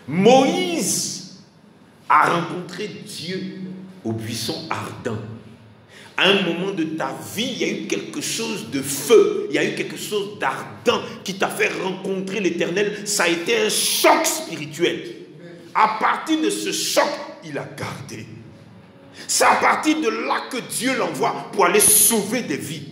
Moïse a rencontré Dieu au buisson ardent. À un moment de ta vie, il y a eu quelque chose de feu, il y a eu quelque chose d'ardent qui t'a fait rencontrer l'Éternel. Ça a été un choc spirituel. À partir de ce choc, il a gardé. C'est à partir de là que Dieu l'envoie pour aller sauver des vies.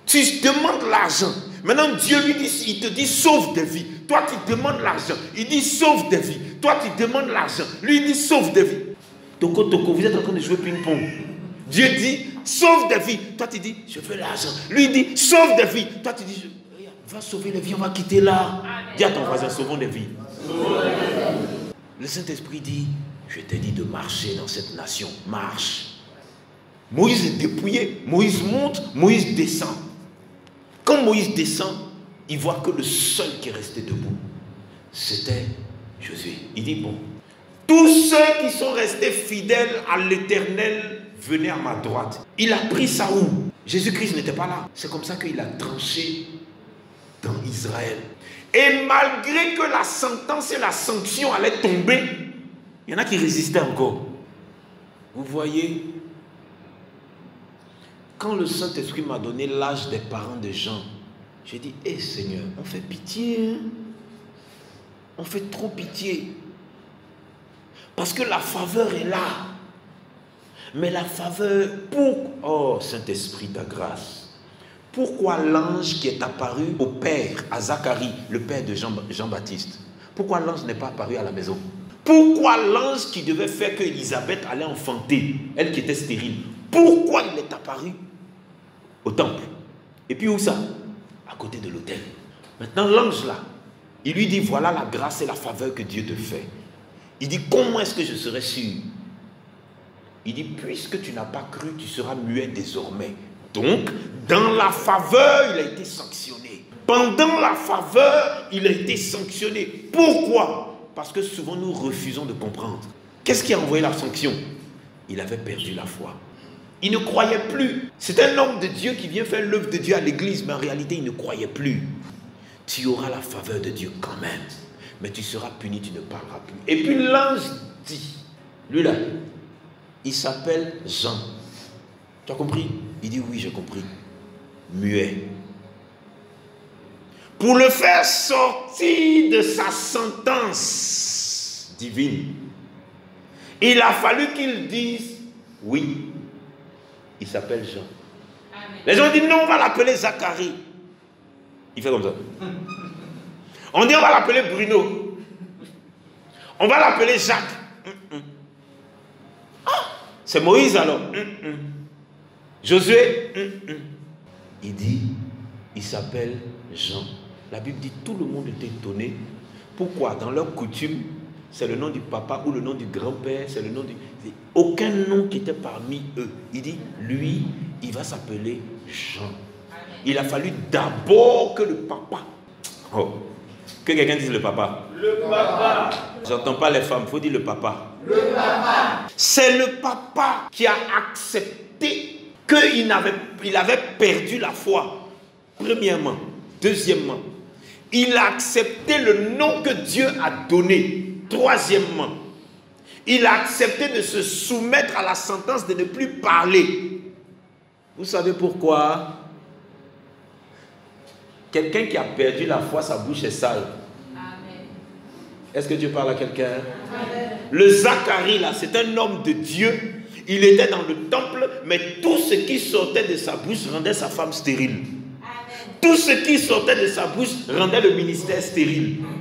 Tu demandes l'argent. Maintenant, Dieu lui dit, il te dit sauve des vies. Toi, tu demandes l'argent. Il dit sauve des vies. Toi, tu demandes l'argent. Lui, il dit sauve des vies. Toko, vous êtes en train de jouer ping-pong. Dieu dit sauve des vies. Toi, tu dis je veux l'argent. Lui, il dit sauve des vies. Toi, tu dis va sauver les vies, on va quitter là. Dis à ton voisin, sauvons des vies. Le Saint-Esprit dit, je t'ai dit de marcher dans cette nation. Marche. Moïse est dépouillé. Moïse monte, Moïse descend. Quand Moïse descend, il voit que le seul qui est resté debout, c'était Josué. Il dit, bon, tous ceux qui sont restés fidèles à l'Éternel, venez à ma droite. Il a pris ça où? Jésus-Christ n'était pas là. C'est comme ça qu'il a tranché dans Israël. Et malgré que la sentence et la sanction allaient tomber, il y en a qui résistaient encore. Vous voyez, quand le Saint-Esprit m'a donné l'âge des parents de Jean, j'ai dit, hé Seigneur, on fait pitié. Hein? On fait trop pitié. Parce que la faveur est là. Mais la faveur, oh Saint-Esprit, ta grâce. Pourquoi l'ange qui est apparu au père, à Zacharie, le père de Jean-Baptiste, pourquoi l'ange n'est pas apparu à la maison? Pourquoi l'ange qui devait faire que Élisabeth allait enfanter, elle qui était stérile, pourquoi il est apparu au temple? Et puis où ça? À côté de l'autel. Maintenant l'ange là, il lui dit voilà la grâce et la faveur que Dieu te fait. Il dit comment est-ce que je serai sûr? Il dit puisque tu n'as pas cru, tu seras muet désormais. Donc, dans la faveur, il a été sanctionné. Pendant la faveur, il a été sanctionné. Pourquoi? Parce que souvent, nous refusons de comprendre. Qu'est-ce qui a envoyé la sanction? Il avait perdu la foi. Il ne croyait plus. C'est un homme de Dieu qui vient faire l'œuvre de Dieu à l'église, mais en réalité, il ne croyait plus. Tu auras la faveur de Dieu quand même, mais tu seras puni, tu ne parleras plus. Et puis l'ange dit, lui là, il s'appelle Jean. Tu as compris? Il dit oui, j'ai compris. Muet. Pour le faire sortir de sa sentence divine, il a fallu qu'il dise oui. Il s'appelle Jean. Amen. Les gens disent non, on va l'appeler Zacharie. Il fait comme ça. On dit on va l'appeler Bruno. On va l'appeler Jacques. Ah, c'est Moïse alors. Josué, il dit, il s'appelle Jean. La Bible dit, tout le monde était étonné. Pourquoi? Dans leur coutume, c'est le nom du papa ou le nom du grand-père, c'est le nom du... Aucun nom qui était parmi eux. Il dit, lui, il va s'appeler Jean. Il a fallu d'abord que le papa... Oh, que quelqu'un dise le papa. Le papa. J'entends pas les femmes, il faut dire le papa. Le papa. C'est le papa qui a accepté qu'il avait perdu la foi, premièrement. Deuxièmement, il a accepté le nom que Dieu a donné. Troisièmement, il a accepté de se soumettre à la sentence de ne plus parler. Vous savez pourquoi? Quelqu'un qui a perdu la foi, sa bouche est sale. Est-ce que Dieu parle à quelqu'un? Le Zacharie là, c'est un homme de Dieu. Il était dans le temple, mais tout ce qui sortait de sa bouche rendait sa femme stérile. Amen. Tout ce qui sortait de sa bouche rendait le ministère stérile. Amen.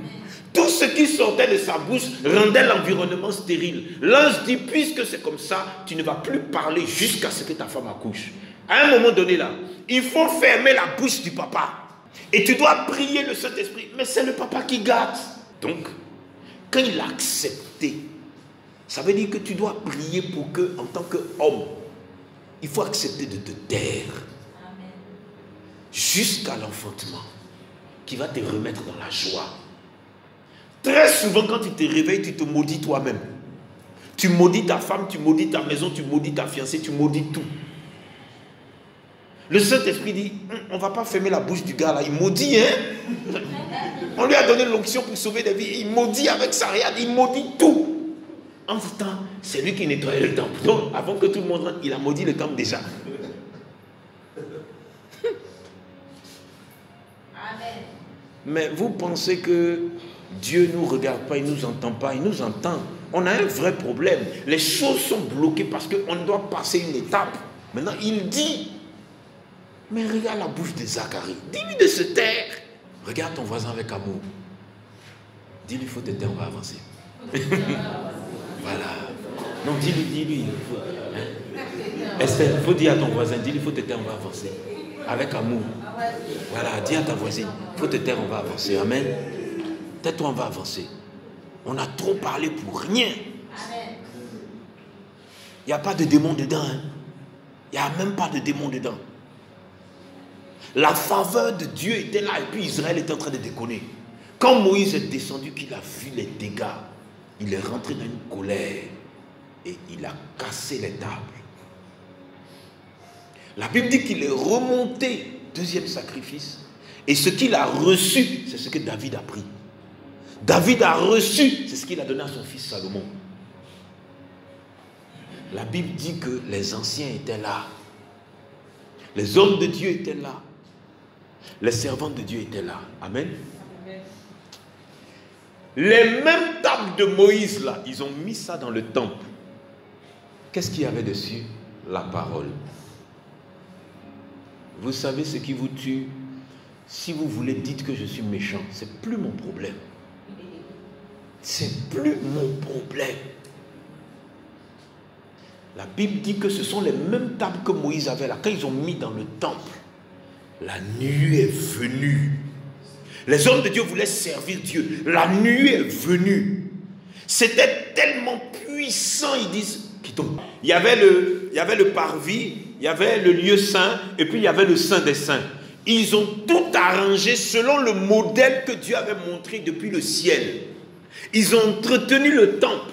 Tout ce qui sortait de sa bouche rendait l'environnement stérile. L'ange dit, puisque c'est comme ça, tu ne vas plus parler jusqu'à ce que ta femme accouche. À un moment donné là, il faut fermer la bouche du papa. Et tu dois prier le Saint-Esprit. Mais c'est le papa qui gâte. Donc, quand il a accepté, ça veut dire que tu dois prier pour que, en tant qu'homme, il faut accepter de te taire. Amen. Jusqu'à l'enfantement, qui va te remettre dans la joie. Très souvent, quand tu te réveilles, tu te maudis toi-même. Tu maudis ta femme, tu maudis ta maison, tu maudis ta fiancée, tu maudis tout. Le Saint-Esprit dit, on ne va pas fermer la bouche du gars là, il maudit, hein? On lui a donné l'onction pour sauver des vies. Il maudit avec sa riade, il maudit tout. En ce temps, c'est lui qui nettoyait le temple. Donc, avant que tout le monde rentre, il a maudit le temple déjà. Amen. Mais vous pensez que Dieu ne nous regarde pas, il ne nous entend pas, il nous entend. On a un vrai problème. Les choses sont bloquées parce qu'on doit passer une étape. Maintenant, il dit, mais regarde la bouche de Zacharie. Dis-lui de se taire. Regarde ton voisin avec amour. Dis-lui, il faut te taire, on va avancer. Voilà. Non, dis-lui. Esther, il faut dire à ton voisin, dis-lui, il faut te taire, on va avancer. Avec amour. Voilà, dis à ta voisine, il faut te taire, on va avancer. Amen. Tais-toi, on va avancer. On a trop parlé pour rien. Il n'y a pas de démon dedans. Hein. Il n'y a même pas de démon dedans. La faveur de Dieu était là et puis Israël était en train de déconner. Quand Moïse est descendu, qu'il a vu les dégâts, il est rentré dans une colère et il a cassé les tables. La Bible dit qu'il est remonté, deuxième sacrifice, et ce qu'il a reçu, c'est ce que David a pris. David a reçu, c'est ce qu'il a donné à son fils Salomon. La Bible dit que les anciens étaient là. Les hommes de Dieu étaient là. Les servants de Dieu étaient là. Amen. Les mêmes tables de Moïse là, ils ont mis ça dans le temple. Qu'est-ce qu'il y avait dessus? La parole. Vous savez ce qui vous tue? Si vous voulez, dites que je suis méchant. C'est plus mon problème. C'est plus mon problème. La Bible dit que ce sont les mêmes tables que Moïse avait là. Quand ils ont mis dans le temple, la nuée est venue. Les hommes de Dieu voulaient servir Dieu. La nuée est venue. C'était tellement puissant, ils disent, qui tombe. Il y avait le parvis, il y avait le lieu saint, et puis il y avait le saint des saints. Ils ont tout arrangé selon le modèle que Dieu avait montré depuis le ciel. Ils ont entretenu le temple.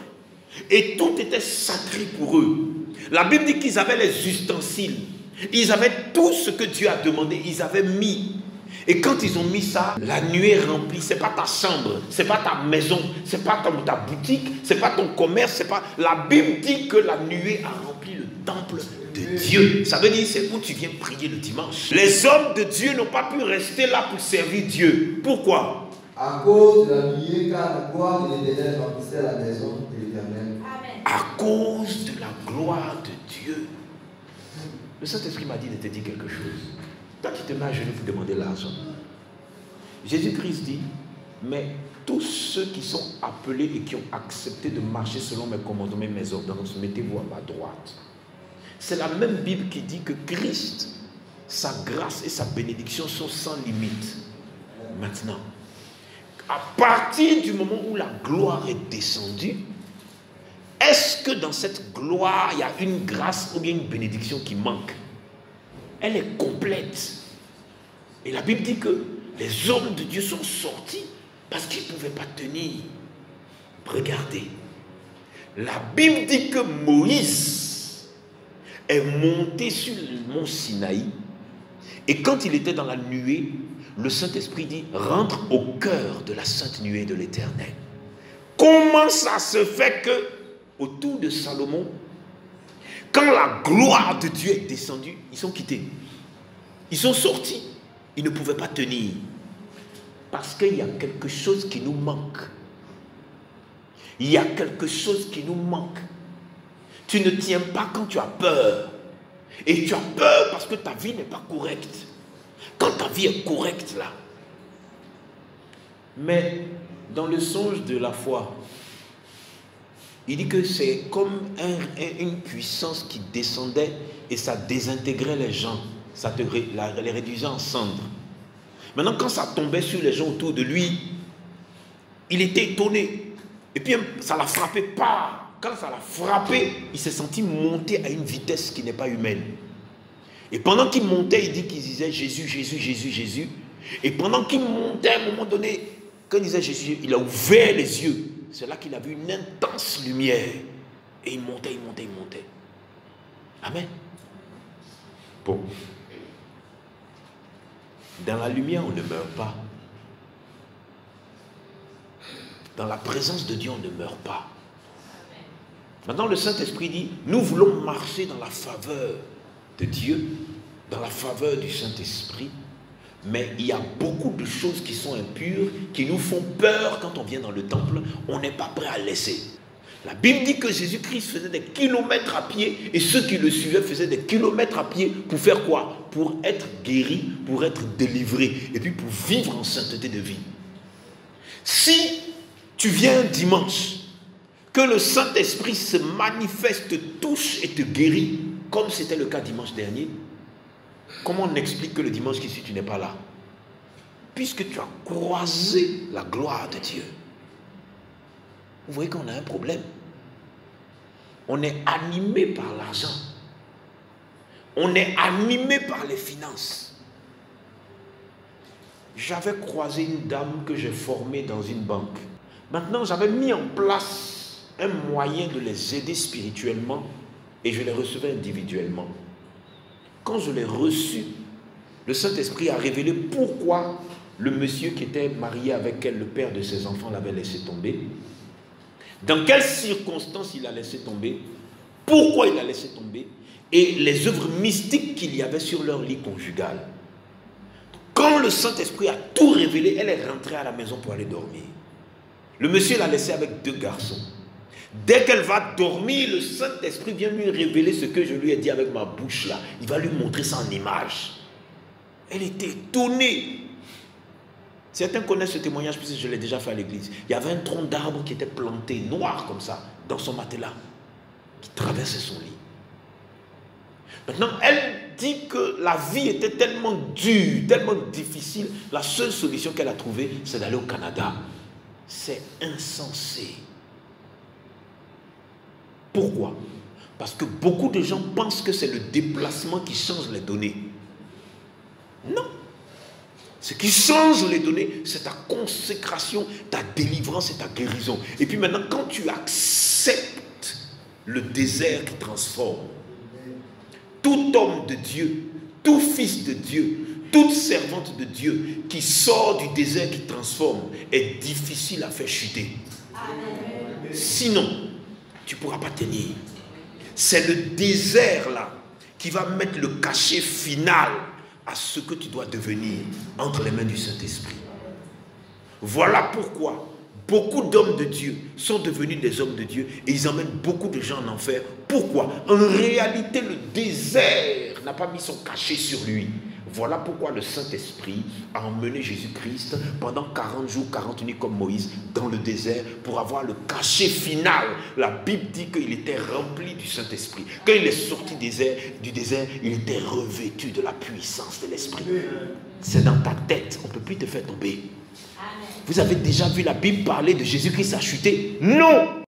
Et tout était sacré pour eux. La Bible dit qu'ils avaient les ustensiles. Ils avaient tout ce que Dieu a demandé. Ils avaient mis. Et quand ils ont mis ça, la nuée remplie. Ce n'est pas ta chambre, ce n'est pas ta maison, ce n'est pas ta boutique, ce n'est pas ton commerce, c'est pas... La Bible dit que la nuée a rempli le temple de Dieu. Ça veut dire c'est où tu viens prier le dimanche. Les hommes de Dieu n'ont pas pu rester là pour servir Dieu. Pourquoi? À cause de la nuée, car la gloire de l'Éternel remplissait la maison de l'Éternel. À cause de la gloire de Dieu. Le Saint-Esprit m'a dit de te dire quelque chose. Toi qui te mets à genoux pour demander l'argent. Jésus-Christ dit, mais tous ceux qui sont appelés et qui ont accepté de marcher selon mes commandements et mes ordonnances, mettez-vous à ma droite. C'est la même Bible qui dit que Christ, sa grâce et sa bénédiction sont sans limite. Maintenant, à partir du moment où la gloire est descendue, est-ce que dans cette gloire, il y a une grâce ou bien une bénédiction qui manque? Elle est complète. Et la Bible dit que les hommes de Dieu sont sortis parce qu'ils ne pouvaient pas tenir. Regardez. La Bible dit que Moïse est monté sur le mont Sinaï. Et quand il était dans la nuée, le Saint-Esprit dit, rentre au cœur de la sainte nuée de l'Éternel. Comment ça se fait que autour de Salomon, quand la gloire de Dieu est descendue, ils sont quittés. Ils sont sortis. Ils ne pouvaient pas tenir. Parce qu'il y a quelque chose qui nous manque. Il y a quelque chose qui nous manque. Tu ne tiens pas quand tu as peur. Et tu as peur parce que ta vie n'est pas correcte. Quand ta vie est correcte là. Mais dans le songe de la foi, il dit que c'est comme une puissance qui descendait et ça désintégrait les gens. Ça les réduisait en cendres. Maintenant, quand ça tombait sur les gens autour de lui, il était étonné. Et puis, ça l'a frappé pas. Quand ça l'a frappé, il s'est senti monter à une vitesse qui n'est pas humaine. Et pendant qu'il montait, il dit qu'il disait Jésus, Jésus, Jésus, Jésus. Et pendant qu'il montait, à un moment donné, quand il disait Jésus, il a ouvert les yeux. C'est là qu'il a vu une intense lumière. Et il montait, il montait, il montait. Amen. Bon. Dans la lumière, on ne meurt pas. Dans la présence de Dieu, on ne meurt pas. Maintenant, le Saint-Esprit dit, nous voulons marcher dans la faveur de Dieu, dans la faveur du Saint-Esprit, mais il y a beaucoup de choses qui sont impures, qui nous font peur quand on vient dans le temple, on n'est pas prêt à laisser. La Bible dit que Jésus-Christ faisait des kilomètres à pied et ceux qui le suivaient faisaient des kilomètres à pied pour faire quoi? Pour être guéris, pour être délivrés et puis pour vivre en sainteté de vie. Si tu viens dimanche, que le Saint-Esprit se manifeste, te touche et te guérit, comme c'était le cas dimanche dernier, comment on explique que le dimanche qui suit, tu n'es pas là? Puisque tu as croisé la gloire de Dieu. Vous voyez qu'on a un problème. On est animé par l'argent. On est animé par les finances. J'avais croisé une dame que j'ai formée dans une banque. Maintenant, j'avais mis en place un moyen de les aider spirituellement et je les recevais individuellement. Quand je l'ai reçu, le Saint-Esprit a révélé pourquoi le monsieur qui était marié avec elle, le père de ses enfants, l'avait laissé tomber. Dans quelles circonstances il a laissé tomber, pourquoi il a laissé tomber, et les œuvres mystiques qu'il y avait sur leur lit conjugal. Quand le Saint-Esprit a tout révélé, elle est rentrée à la maison pour aller dormir. Le monsieur l'a laissée avec 2 garçons. Dès qu'elle va dormir, le Saint-Esprit vient lui révéler ce que je lui ai dit avec ma bouche là. Il va lui montrer ça en image. Elle était étonnée. Certains connaissent ce témoignage puisque je l'ai déjà fait à l'église. Il y avait un tronc d'arbre qui était planté, noir comme ça, dans son matelas, qui traversait son lit. Maintenant, elle dit que la vie était tellement dure, tellement difficile. La seule solution qu'elle a trouvée, c'est d'aller au Canada. C'est insensé. Pourquoi? Parce que beaucoup de gens pensent que c'est le déplacement qui change les données. Non. Ce qui change les données, c'est ta consécration, ta délivrance et ta guérison. Et puis maintenant, quand tu acceptes le désert qui transforme, tout homme de Dieu, tout fils de Dieu, toute servante de Dieu qui sort du désert qui transforme est difficile à faire chuter. Amen. Sinon, tu ne pourras pas tenir. C'est le désert là qui va mettre le cachet final à ce que tu dois devenir entre les mains du Saint-Esprit. Voilà pourquoi beaucoup d'hommes de Dieu sont devenus des hommes de Dieu et ils emmènent beaucoup de gens en enfer. Pourquoi? En réalité, le désert n'a pas mis son cachet sur lui. Voilà pourquoi le Saint-Esprit a emmené Jésus-Christ pendant 40 jours, 40 nuits comme Moïse dans le désert pour avoir le cachet final. La Bible dit qu'il était rempli du Saint-Esprit. Quand il est sorti du désert, il était revêtu de la puissance de l'Esprit. C'est dans ta tête, on ne peut plus te faire tomber. Vous avez déjà vu la Bible parler de Jésus-Christ a chuté? Non!